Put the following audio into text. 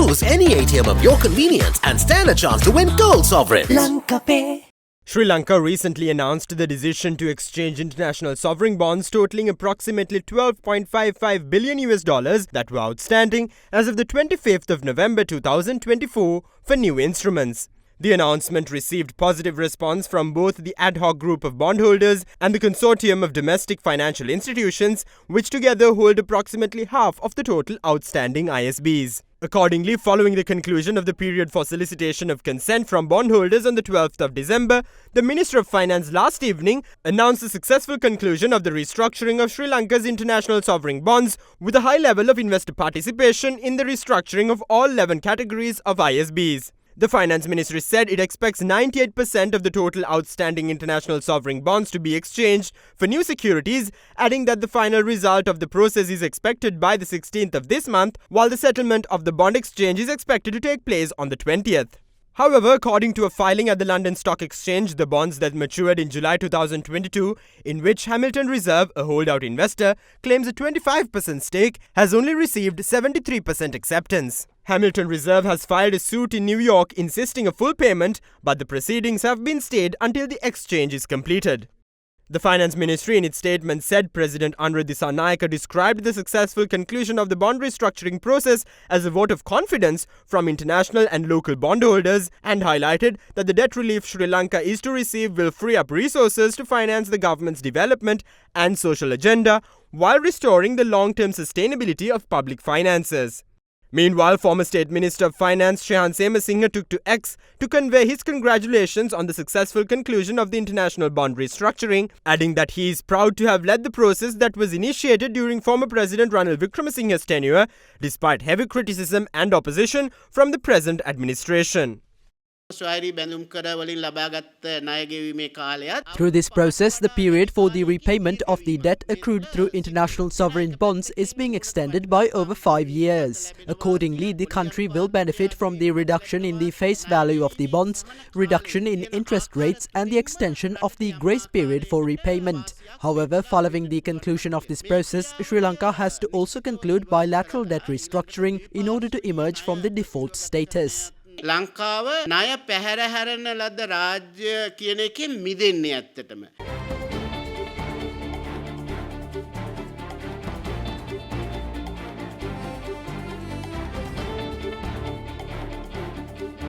Choose any ATM of your convenience and stand a chance to win gold sovereigns. Lanka Pay. Sri Lanka recently announced the decision to exchange international sovereign bonds totaling approximately $12.55 billion that were outstanding as of the 25th of November 2024 for new instruments. The announcement received positive response from both the ad hoc group of bondholders and the consortium of domestic financial institutions, which together hold approximately half of the total outstanding ISBs. Accordingly, following the conclusion of the period for solicitation of consent from bondholders on the 12th of December, the Minister of Finance last evening announced the successful conclusion of the restructuring of Sri Lanka's international sovereign bonds with a high level of investor participation in the restructuring of all 11 categories of ISBs. The Finance Ministry said it expects 98% of the total outstanding international sovereign bonds to be exchanged for new securities, adding that the final result of the process is expected by the 16th of this month, while the settlement of the bond exchange is expected to take place on the 20th. However, according to a filing at the London Stock Exchange, the bonds that matured in July 2022, in which Hamilton Reserve, a holdout investor, claims a 25% stake, has only received 73% acceptance. Hamilton Reserve has filed a suit in New York insisting a full payment, but the proceedings have been stayed until the exchange is completed. The Finance Ministry in its statement said President Anura Dissanayake described the successful conclusion of the bond restructuring process as a vote of confidence from international and local bondholders and highlighted that the debt relief Sri Lanka is to receive will free up resources to finance the government's development and social agenda while restoring the long-term sustainability of public finances. Meanwhile, former State Minister of Finance Shehan Semasinghe took to X to convey his congratulations on the successful conclusion of the international bond restructuring, adding that he is proud to have led the process that was initiated during former President Ranil Wickremesinghe's tenure, despite heavy criticism and opposition from the present administration. Through this process, the period for the repayment of the debt accrued through international sovereign bonds is being extended by over 5 years. Accordingly, the country will benefit from the reduction in the face value of the bonds, reduction in interest rates and the extension of the grace period for repayment. However, following the conclusion of this process, Sri Lanka has to also conclude bilateral debt restructuring in order to emerge from the default status. ලංකාව ණය පැහැර හැරෙන ලද රාජ්‍ය කියන එකෙන් මිදෙන්නේ ඇත්තටම.